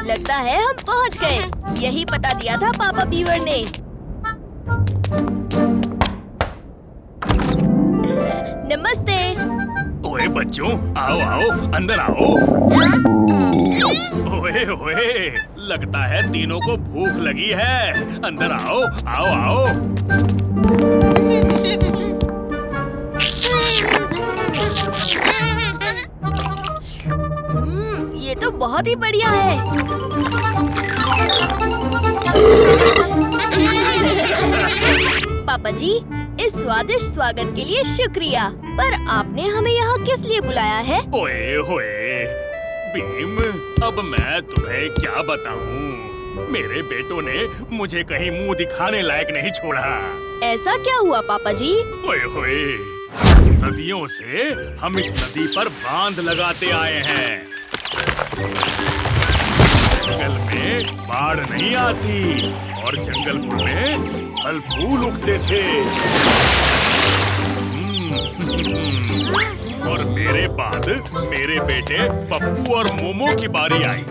लगता है हम पहुंच गए। यही पता दिया था पापा बीवर ने। नमस्ते। ओए बच्चों, आओ आओ, अंदर आओ। ओए ओए, लगता है तीनों को भूख लगी है। अंदर आओ, आओ आओ। ये तो बहुत ही बढ़िया है। पापा जी, इस स्वादिष्ट स्वागत के लिए शुक्रिया। पर आपने हमें यहाँ किस लिए बुलाया है? ओए होए, भीम, अब मैं तुम्हें क्या बताऊं? मेरे बेटों ने मुझे कहीं मुंह दिखाने लायक नहीं छोड़ा। ऐसा क्या हुआ पापा जी? ओए होए, सदियों से हम इस नदी पर बांध लगाते आए हैं। जंगल में बाढ़ नहीं आती और जंगलपुर में फल फूल उगते थे। और मेरे बाद मेरे बेटे पप्पू और मोमो की बारी आई।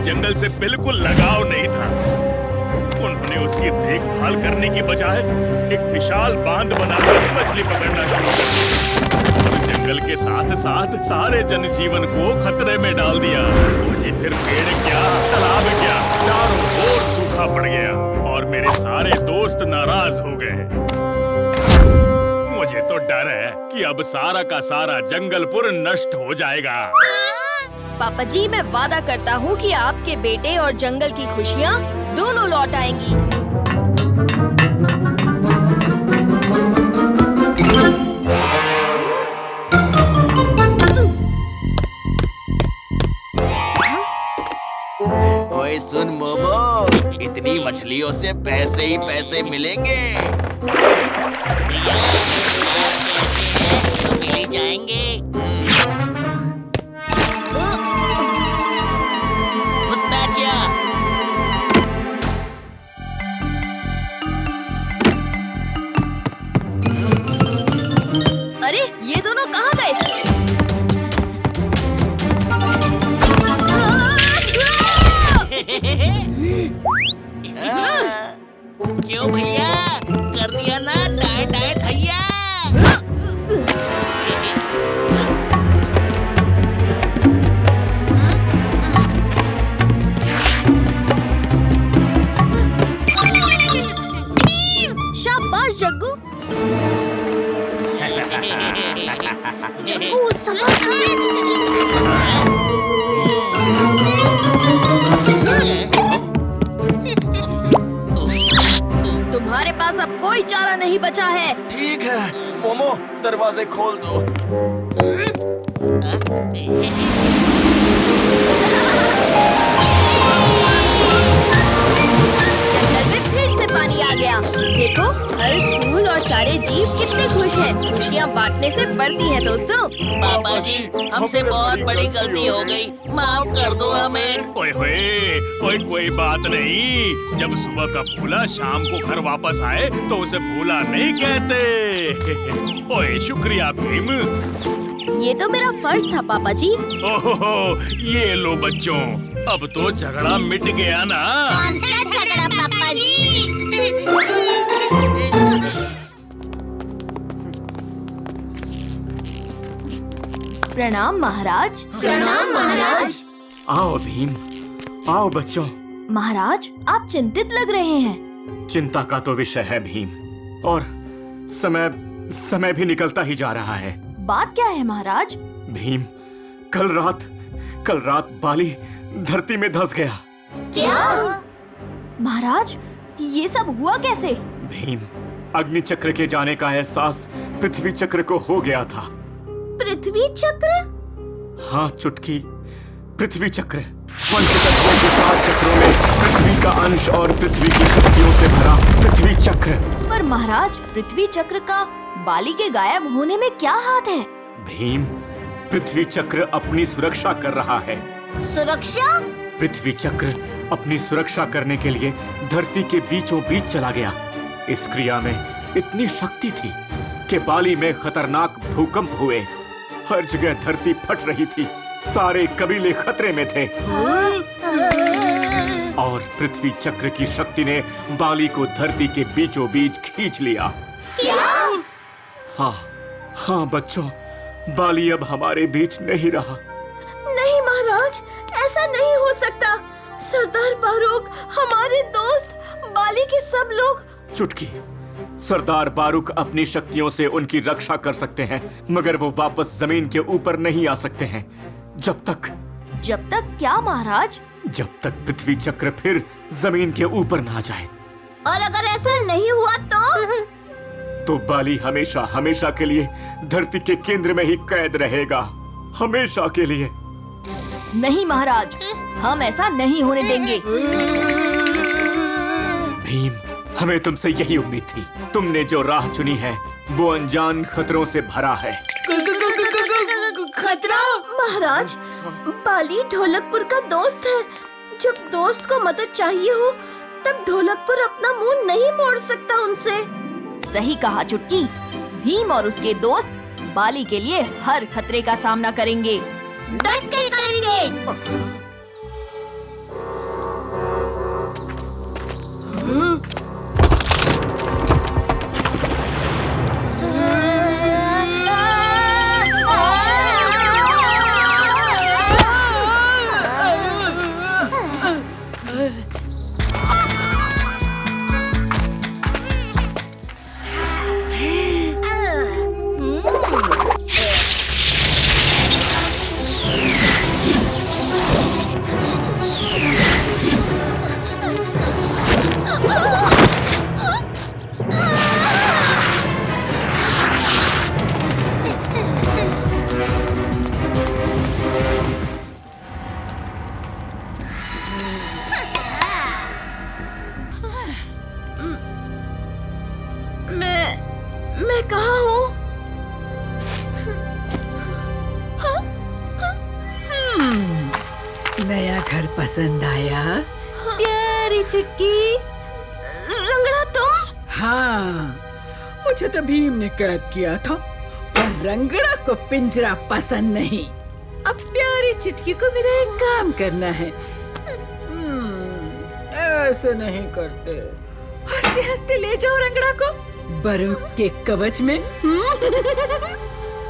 जंगल से बिल्कुल लगाव नहीं था। उन्होंने उसकी देखभाल करने की बजाय एक विशाल बांध बनाकर मछली पकड़ना शुरू कर दिया और जंगल के साथ साथ सारे जनजीवन को खतरे में डाल दिया। मुझे फिर पेड़ क्या, तालाब क्या, चारों ओर सूखा पड़ गया और मेरे सारे दोस्त नाराज हो गए। मुझे तो डर है कि अब सारा का सारा जंगलपुर नष्ट हो जाएगा। पापा जी, मैं वादा करता हूँ कि आपके बेटे और जंगल की खुशियाँ दोनों लौट आएंगी। ओए सुन मोमो, इतनी मछलियों से पैसे ही पैसे मिलेंगे। तो मिल ही जाएंगे। अरे ये दोनों कहाँ गए? क्यों भैया, कर दिया ना डाय डाय भैया। शाबाश जग्गू। जग्गू तुम्हारे पास अब कोई चारा नहीं बचा है। ठीक है मोमो, दरवाजे खोल दो। जंगल में फिर से पानी आ गया। देखो, हर फूल और सारे जीव कितने खुश हैं। खुशियाँ बांटने से बढ़ती हैं दोस्तों। पापा जी, हमसे बहुत बड़ी गलती हो गई, माफ कर दो हमें। ओए होए, कोई बात नहीं। जब सुबह का फूला शाम को घर वापस आए तो उसे भूला नहीं कहते। ओए शुक्रिया भीम। ये तो मेरा फर्ज था पापा जी। ओहो, ये लो बच्चों, अब तो झगड़ा मिट गया ना। कौन सा झगड़ा पापा जी? प्रणाम महाराज। प्रणाम महाराज। आओ भीम, आओ बच्चों। महाराज, आप चिंतित लग रहे हैं। चिंता का तो विषय है भीम, और समय भी निकलता ही जा रहा है। बात क्या है महाराज? भीम, कल रात बाली धरती में धंस गया। क्या? महाराज, ये सब हुआ कैसे? भीम, अग्नि चक्र के जाने का एहसास पृथ्वी चक्र को हो गया था। पृथ्वी चक्र? हाँ चुटकी, पृथ्वी चक्र। पंचतत्वों के 7 चक्रों में पृथ्वी का अंश और पृथ्वी की शक्तियों से भरा पृथ्वी चक्र। पर महाराज, पृथ्वी चक्र का बाली के गायब होने में क्या हाथ है? भीम, पृथ्वी चक्र अपनी सुरक्षा कर रहा है। सुरक्षा? पृथ्वी चक्र अपनी सुरक्षा करने के लिए धरती के बीचों बीच चला गया। इस क्रिया में इतनी शक्ति थी कि बाली में खतरनाक भूकंप हुए। हर जगह धरती फट रही थी, सारे कबीले खतरे में थे। और पृथ्वी चक्र की शक्ति ने बाली को धरती के बीचों बीच खींच लिया। हाँ बच्चों, बाली अब हमारे बीच नहीं रहा। नहीं महाराज, ऐसा नहीं हो सकता। सरदार बारूक, हमारे दोस्त, बाली के सब लोग। चुटकी, सरदार बारूक अपनी शक्तियों से उनकी रक्षा कर सकते हैं, मगर वो वापस जमीन के ऊपर नहीं आ सकते हैं जब तक क्या महाराज? जब तक पृथ्वी चक्र फिर जमीन के ऊपर ना जाए। और अगर ऐसा नहीं हुआ तो बाली हमेशा हमेशा के लिए धरती के केंद्र में ही कैद रहेगा, हमेशा के लिए। नहीं महाराज, हम ऐसा नहीं होने देंगे। भीम, हमें तुमसे यही उम्मीद थी। तुमने जो राह चुनी है वो अनजान खतरों से भरा है। खतरा? महाराज, बाली ढोलकपुर का दोस्त है। जब दोस्त को मदद चाहिए हो तब ढोलकपुर अपना मुंह नहीं मोड़ सकता उनसे। सही कहा चुटकी। भीम और उसके दोस्त बाली के लिए हर खतरे का सामना करेंगे। डट के करेंगे। मैं कहाँ हूँ? नया घर पसंद आया? प्यारी चुटकी, रंगड़ा तुम? हाँ, मुझे तो भीम ने कैद किया था, पर रंगड़ा को पिंजरा पसंद नहीं। अब प्यारी चुटकी को मेरा एक काम करना है। ऐसे नहीं करते। हंसते हंसते ले जाओ रंगड़ा को बारूक के कवच में।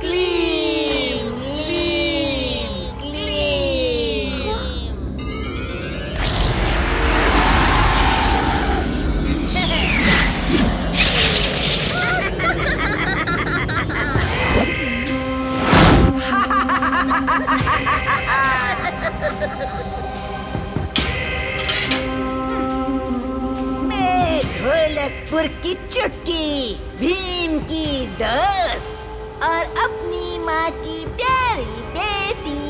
क्लीम, क्लीम, क्लीम। मैं ढोलकपुर की चुटकी, भीम की दोस्त और अपनी माँ की प्यारी बेटी।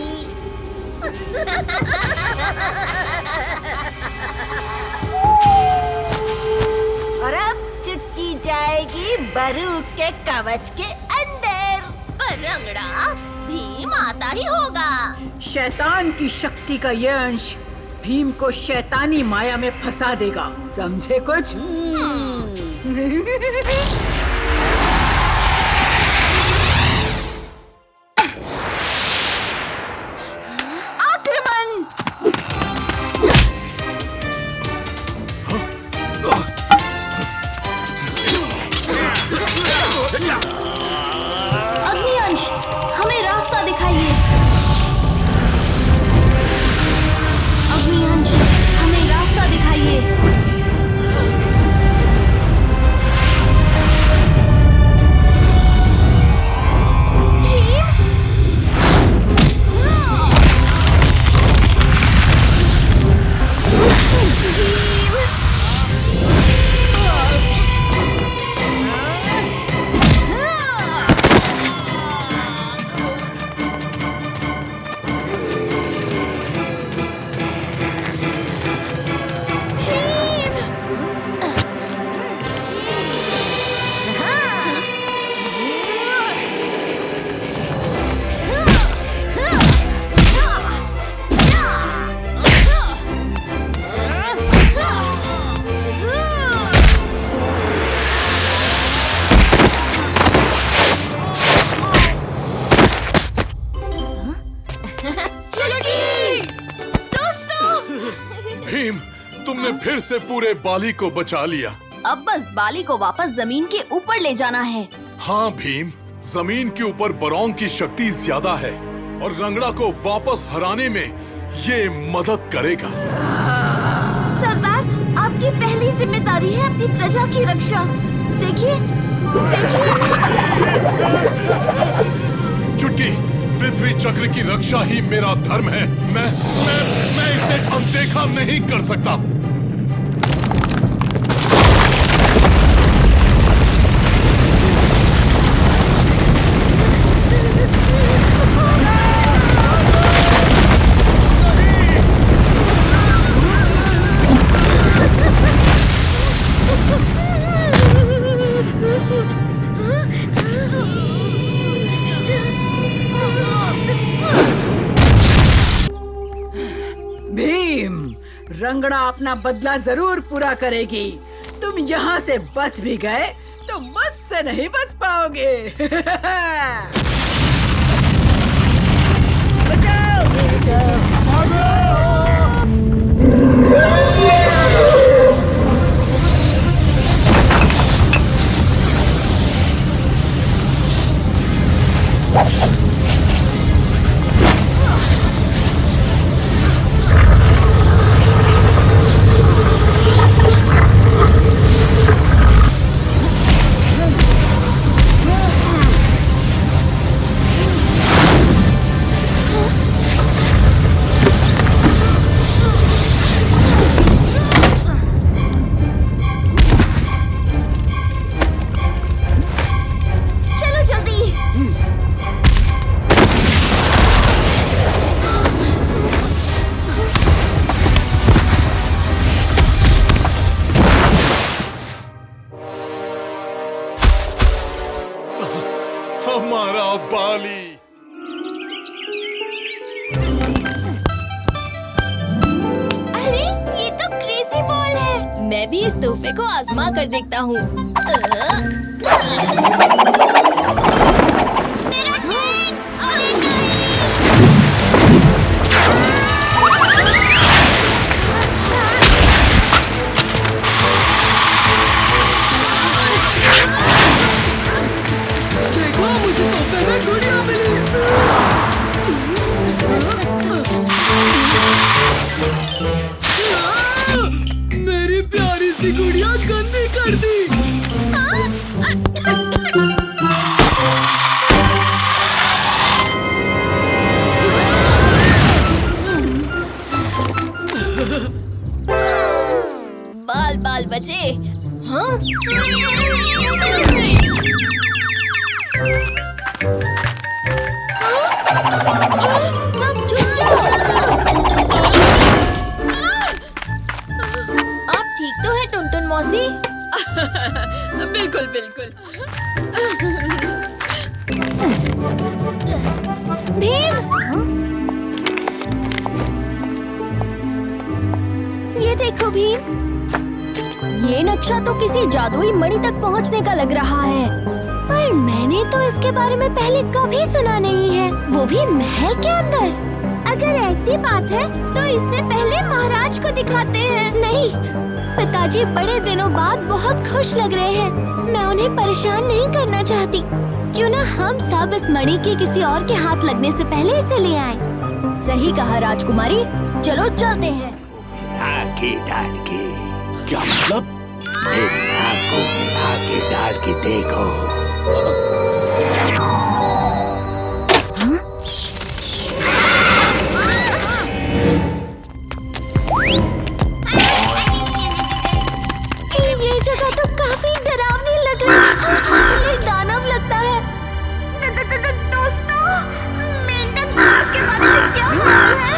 और अब चुटकी जाएगी बारूक के कवच के अंदर। पर रंगड़ा, भीम आता ही होगा। शैतान की शक्ति का यह अंश भीम को शैतानी माया में फंसा देगा, समझे कुछ? आक्रमण! अग्निअंश, हमें रास्ता दिखाइए। अग्निअंश, हमें रास्ता दिखाइए। तुमने फिर से पूरे बाली को बचा लिया। अब बस बाली को वापस जमीन के ऊपर ले जाना है। हाँ भीम, जमीन के ऊपर बरौंग की शक्ति ज्यादा है और रंगड़ा को वापस हराने में ये मदद करेगा। सरदार, आपकी पहली जिम्मेदारी है अपनी प्रजा की रक्षा। देखिए, चुटकी, पृथ्वी चक्र की रक्षा ही मेरा धर्म है। मैं इसे अनदेखा नहीं कर सकता। भीम, रंगड़ा अपना बदला जरूर पूरा करेगी। तुम यहाँ से बच भी गए तो मुझसे नहीं बच पाओगे। हमारा बाली। अरे ये तो क्रेजी बॉल है। मैं भी इस तोहफे को आजमा कर देखता हूँ। मेरा ट्रेन! अरे देखो, मुझे तोहफे में गुड़िया मिली। मेरी प्यारी सी गुड़िया गंदी कर दी। बाल बाल बचे। हाँ? सब चुप जाओ। आप ठीक तो है टुनटुन मौसी? बिल्कुल बिल्कुल। भीम! ये देखो भीम, ये नक्शा तो किसी जादुई मणि तक पहुंचने का लग रहा है, पर मैंने तो इसके बारे में पहले कभी सुना नहीं है, वो भी महल के अंदर। अगर ऐसी बात है तो इससे पहले महाराज को दिखाते हैं। नहीं, पिताजी बड़े दिनों बाद बहुत खुश लग रहे हैं, मैं उन्हें परेशान नहीं करना चाहती। क्यों ना हम सब इस मणि के किसी और के हाथ लगने से पहले इसे ले आए। सही कहा राजकुमारी, चलो चलते हैं। आके डाल के। क्या मतलब? मेरी आंखों में आके डाल के देखो। ये जगह तो काफी डरावनी लग रही है। ये दानव लगता है। दोस्तों, मेंढक दानव के बारे में क्या हाल है?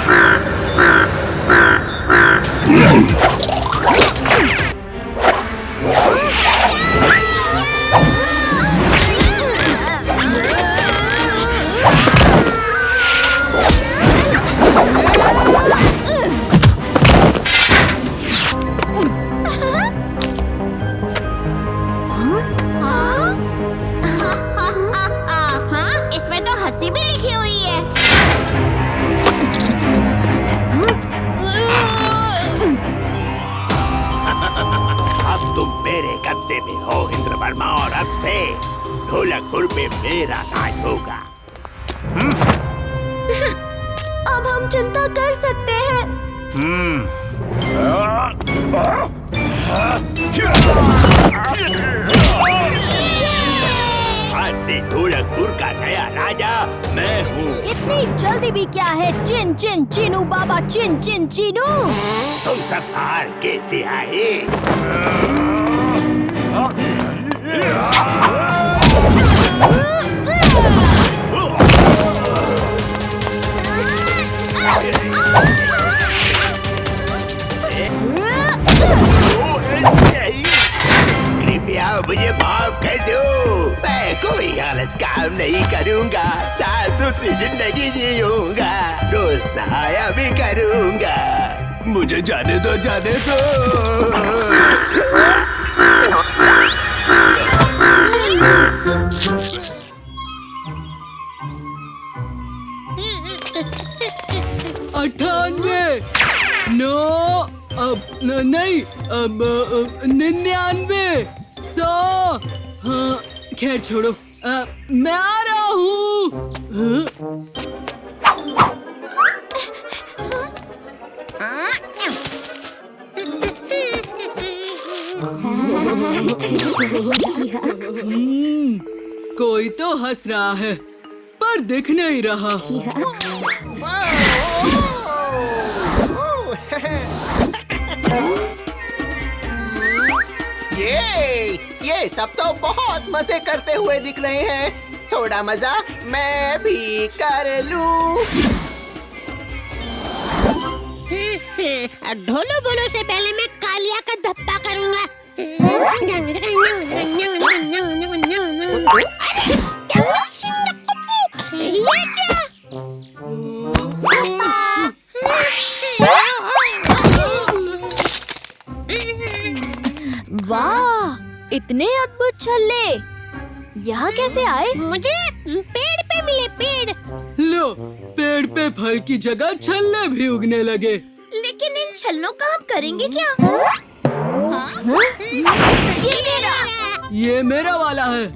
ढोलकपुर में मेरा राज होगा। अब हम चिंता कर सकते हैं। आज से ढोलकपुर का नया राजा मैं हूँ। इतनी जल्दी भी क्या है? चिन चिन चिनू बाबा, चिन चिन चिनू। तुम सब बाहर कैसे आए? कृपया मुझे माफ कर दो। मैं कोई गलत काम नहीं करूँगा। साफ सुथरी जिंदगी जीऊंगा। रोज नहाया भी करूँगा। मुझे जाने दो, जाने दो। अठानवे, नो, नहीं, 99, 100। हाँ, खैर छोड़ो। मैं आ रहा हूँ। कोई तो हंस रहा है, पर दिख नहीं रहा। ये सब तो बहुत मजे करते हुए दिख रहे हैं। थोड़ा मजा मैं भी कर लूं। ढोलो बोलो से पहले मैं कालिया का धप्पा करूंगा। ये क्या? वाह, इतने अद्भुत छल्ले यहाँ कैसे आए? मुझे पेड़ पे मिले, पेड़। लो, पेड़ पे फल की जगह छल्ले भी उगने लगे। लेकिन इन छल्लों का हम करेंगे क्या? ये मेरा वाला है।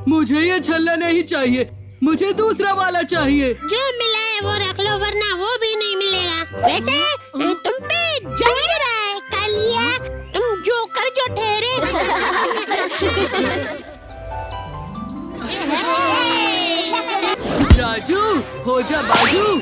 मुझे ये छल्ला नहीं चाहिए, मुझे दूसरा वाला चाहिए। जो मिला है वो रख लो, वरना वो भी नहीं मिलेगा। वैसे तुम पे जच रहा है कालिया, तुम जोकर जो ठहरे। राजू, हो जा बाजू।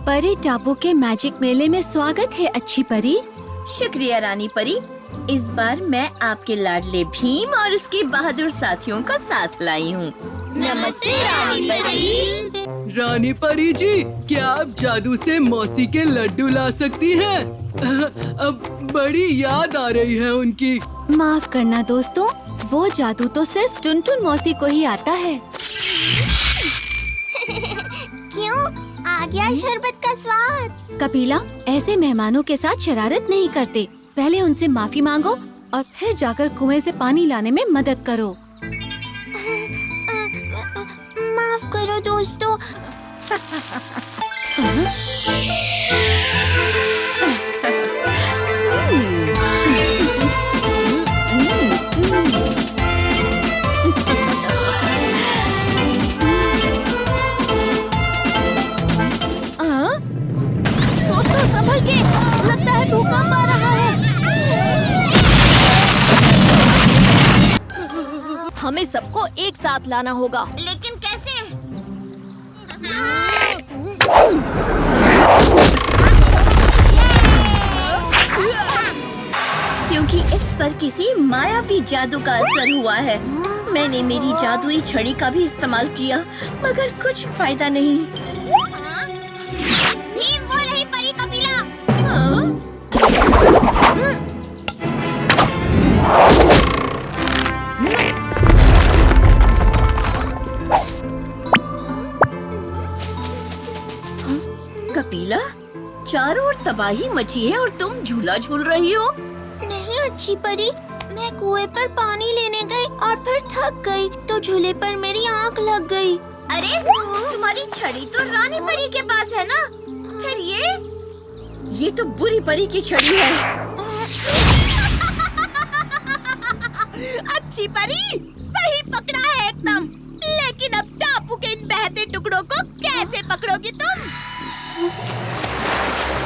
परी टापू के मैजिक मेले में स्वागत है अच्छी परी। शुक्रिया रानी परी। इस बार मैं आपके लाडले भीम और उसके बहादुर साथियों को साथ लाई हूँ। नमस्ते रानी परी। रानी परी जी, क्या आप जादू से मौसी के लड्डू ला सकती हैं? अब बड़ी याद आ रही है उनकी। माफ करना दोस्तों, वो जादू तो सिर्फ टुनटुन मौसी को ही आता है। क्यों? आ गया शरबत का स्वाद। कपिला, ऐसे मेहमानों के साथ शरारत नहीं करते। पहले उनसे माफी मांगो और फिर जाकर कुएं से पानी लाने में मदद करो। माफ करो दोस्तों। दोस्तों संभल के, लगता है भूकंप आ रहा है। हमें सबको एक साथ लाना होगा। लेकिन कैसे? क्योंकि इस पर किसी मायावी जादू का असर हुआ है। मैंने मेरी जादुई छड़ी का भी इस्तेमाल किया, मगर कुछ फायदा नहीं। भीम, वो रही परी कपिला। कपिला, चारों ओर तबाही मची है और तुम झूला झूल रही हो। नहीं अच्छी परी, मैं कुएं पर पानी लेने गई और फिर थक गई तो झूले पर मेरी आंख लग गई। अरे तुम्हारी छड़ी तो रानी परी के पास है ना, फिर ये तो बुरी परी की छड़ी है। अच्छी परी, सही पकड़ा है एकदम। लेकिन अब टापू के इन बहते टुकड़ों को कैसे पकड़ोगी तुम?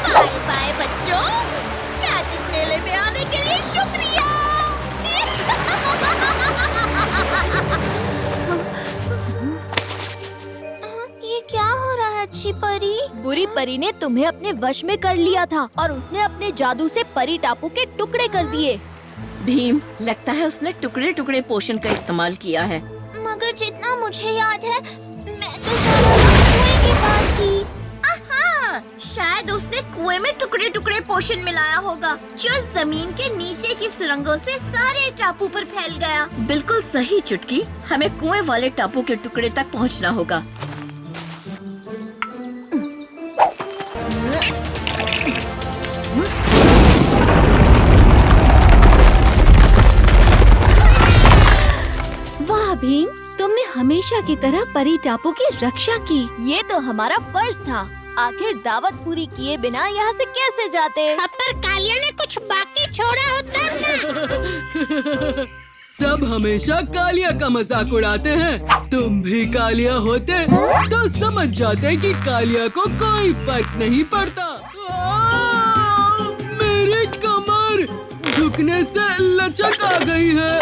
बाय बाय बच्चों, मैजिक मेले में आने के लिए शुक्रिया। ये क्या हो रहा है अच्छी परी? बुरी परी ने तुम्हें अपने वश में कर लिया था और उसने अपने जादू से परी टापू के टुकड़े कर दिए। भीम, लगता है उसने टुकड़े टुकड़े पोषण का इस्तेमाल किया है। मगर जितना मुझे याद है, मैं तो सारा वक्त कुएं के पास थी। आहा, शायद उसने कुएं में टुकड़े टुकड़े पोषण मिलाया होगा, जो जमीन के नीचे की सुरंगों से सारे टापू पर फैल गया। बिल्कुल सही चुटकी, हमें कुएं वाले टापू के टुकड़े तक पहुंचना होगा। वाह भीम, तुमने हमेशा की तरह परी टापू की रक्षा की। ये तो हमारा फर्ज था। आखिर दावत पूरी किए बिना यहाँ से कैसे जाते? अब पर कालिया ने कुछ बाकी छोड़ा होता ना। सब हमेशा कालिया का मजाक उड़ाते हैं। तुम भी कालिया होते तो समझ जाते कि कालिया को कोई फर्क नहीं पड़ता। मेरी कमर झुकने से लचक आ गई है।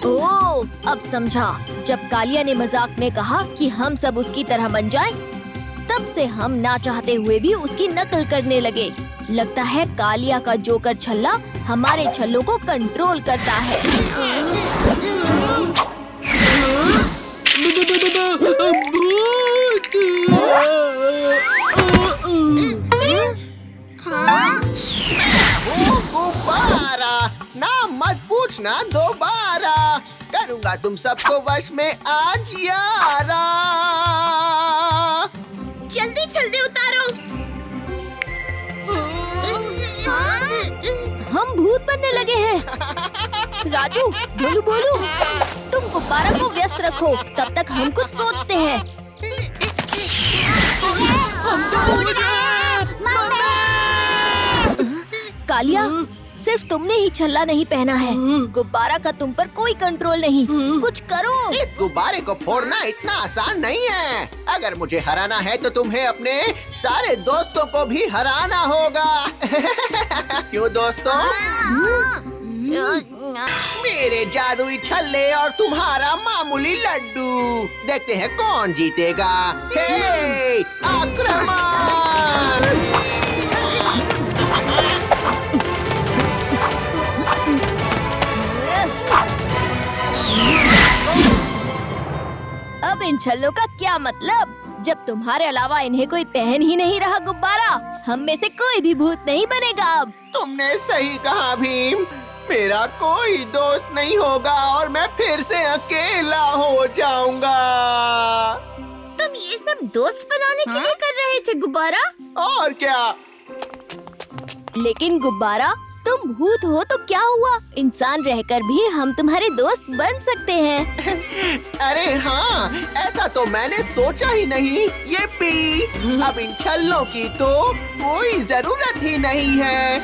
ओह, अब समझा। जब कालिया ने मजाक में कहा कि हम सब उसकी तरह बन जाएं, तब से हम ना चाहते हुए भी उसकी नकल करने लगे। लगता है कालिया का जोकर छल्ला हमारे छल्लों को कंट्रोल करता है। भूत! गुब्बारा, नाम मत पूछना दोबारा, करूँगा तुम सबको वश में आज यारा। जल्दी जल्दी उतारो। हम भूत बनने लगे हैं। राजू, भोलू भोलू, तुम गुब्बारा को व्यस्त रखो, तब तक हम कुछ सोचते हैं। कालिया, सिर्फ तुमने ही छल्ला नहीं पहना है। गुब्बारा का तुम पर कोई कंट्रोल नहीं। कुछ करो। इस गुब्बारे को फोड़ना इतना आसान नहीं है। अगर मुझे हराना है तो तुम्हें अपने सारे दोस्तों को भी हराना होगा। क्यों दोस्तों? मेरे जादुई छल्ले और तुम्हारा मामूली लड्डू, देखते हैं कौन जीतेगा। हे, आक्रमण! अब इन छल्लों का क्या मतलब? जब तुम्हारे अलावा इन्हें कोई पहन ही नहीं रहा गुब्बारा, हम में से कोई भी भूत नहीं बनेगा अब। तुमने सही कहा भीम, मेरा कोई दोस्त नहीं होगा और मैं फिर से अकेला हो जाऊंगा। तुम ये सब दोस्त बनाने के लिए कर रहे थे गुब्बारा? और क्या? लेकिन गुब्बारा, तुम भूत हो तो क्या हुआ? इंसान रहकर भी हम तुम्हारे दोस्त बन सकते हैं। अरे हाँ, ऐसा तो मैंने सोचा ही नहीं। ये पी, अब इन छल्लों की तो कोई जरूरत ही नहीं है।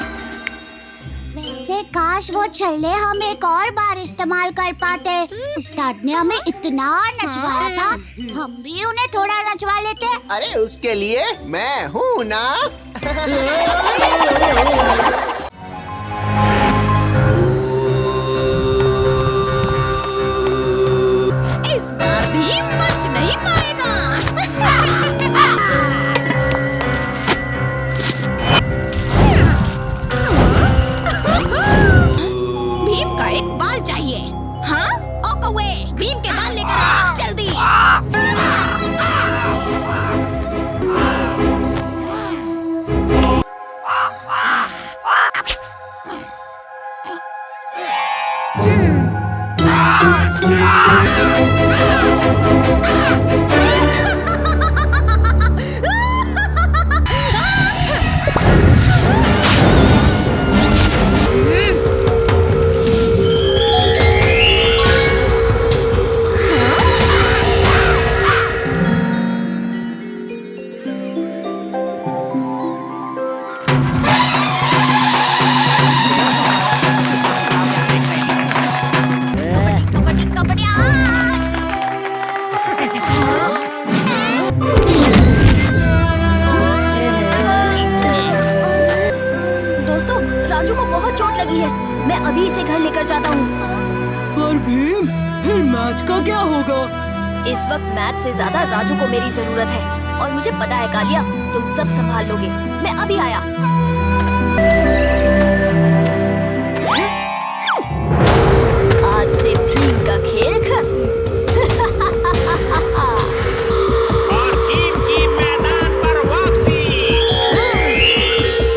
वैसे काश वो छल्ले हम एक और बार इस्तेमाल कर पाते। उस्ताद ने हमें इतना नचवाया था, हम भी उन्हें थोड़ा नचवा लेते। अरे उसके लिए मैं हूँ ना। इस बार भी बच नहीं पाएगा। भीम का एक बाल चाहिए। हाँ, ओ कौवे, भीम के बाल लेकर आ, जल्दी। राजू को बहुत चोट लगी है। मैं अभी इसे घर लेकर जाता हूँ। पर भीम, फिर मैच का क्या होगा? इस वक्त मैच से ज्यादा राजू को मेरी जरूरत है और मुझे पता है कालिया, तुम सब संभाल लोगे। मैं अभी आया। आज से भीम का खेल खत्म। और टीम की मैदान पर वापसी।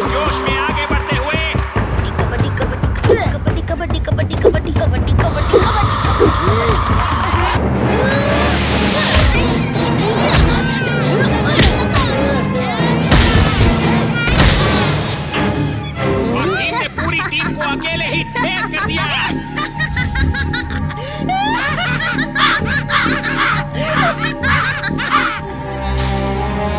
जोश में आगे बढ़ते हुए कबड्डी कबड्डी कबड्डी कबड्डी कबड्डी कबड्डी कबड्डी कबड्डी कबड्डी और टीम ने पूरी टीम को अकेले ही ढेर कर दिया।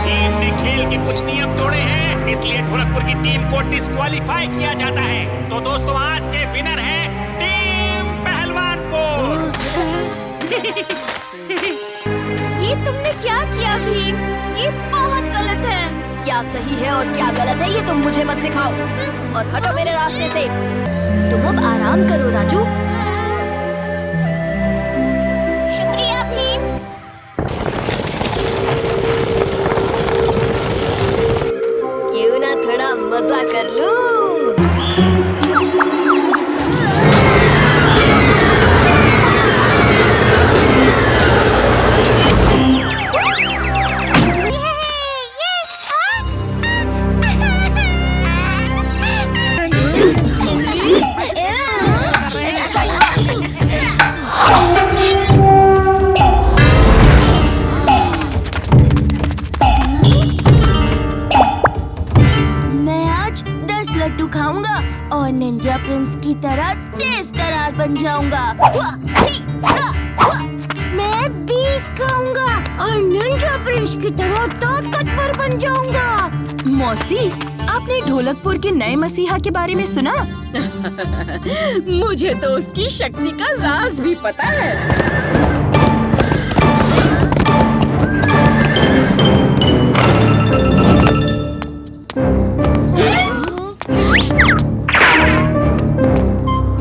टीम ने खेल के कुछ नियम तोड़े हैं, इसलिए ढोलकपुर की टीम को डिस्क्वालीफाई किया जाता है। तो दोस्तों, आज के विनर है टीम पहलवानपुर। ये तुमने क्या किया भीम? ये बहुत गलत है। क्या सही है और क्या गलत है ये तुम मुझे मत सिखाओ और हटो मेरे रास्ते से। तुम अब आराम करो राजू। शुक्रिया भीम। क्यों ना थोड़ा मजा कर लूं? लड्डू खाऊंगा और निंजा प्रिंस की तरह तेज तरार बन जाऊंगा। मैं 20 खाऊंगा और निंजा प्रिंस की तरह ताकतवर बन जाऊंगा। मौसी, आपने ढोलकपुर के नए मसीहा के बारे में सुना? मुझे तो उसकी शक्ति का राज भी पता है।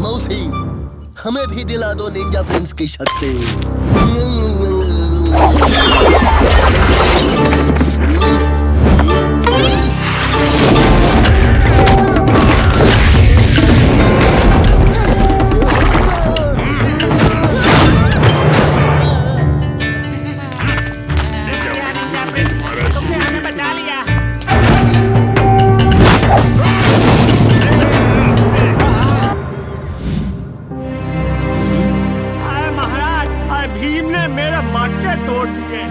मौसी, हमें भी दिला दो निंजा प्रिंस की शक्ति। तुमने हमें बचा लिया। भीम ने मेरे मटके तोड़ दिए।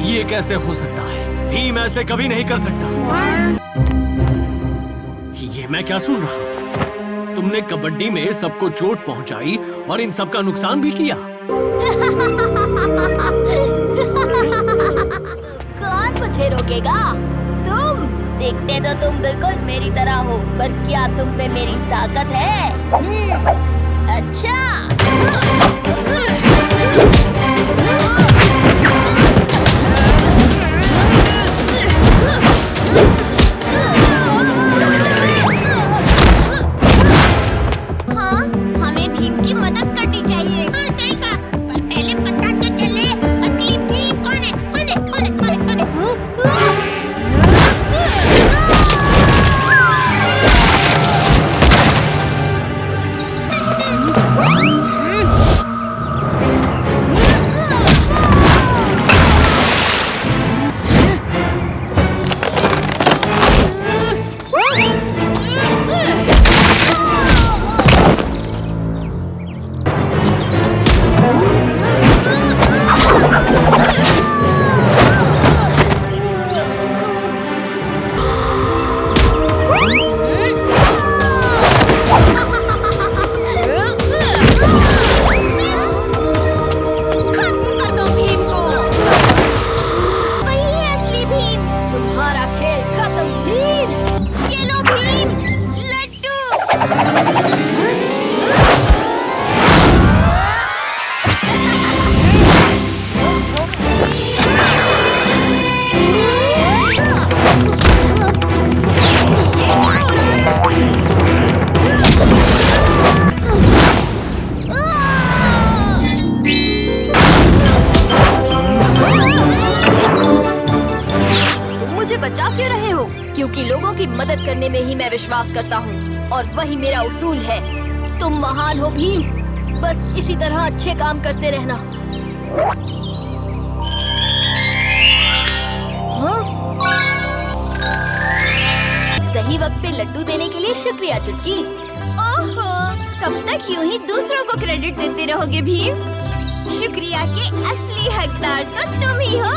ये कैसे हो सकता है? भीम ऐसे कभी नहीं कर सकता। ये मैं क्या सुन रहा हूँ? तुमने कबड्डी में सबको चोट पहुंचाई और इन सब का नुकसान भी किया। कौन मुझे रोकेगा? तुम देखते तो तुम बिल्कुल मेरी तरह हो, पर क्या तुम में मेरी ताकत है? अच्छा। हाँ, हमें भीम की मदद करनी चाहिए। हाँ, सही कहा। पर पहले पता तो चले असली भीम कौन है? कौन है? कौन है? कौन है? कौन है? क्योंकि लोगों की मदद करने में ही मैं विश्वास करता हूँ और वही मेरा उसूल है। तुम महान हो भीम, बस इसी तरह अच्छे काम करते रहना। हाँ? सही वक्त पे लड्डू देने के लिए शुक्रिया चुटकी। ओहो, कब तक यूं ही दूसरों को क्रेडिट देते रहोगे भीम? शुक्रिया के असली हकदार तो तुम ही हो।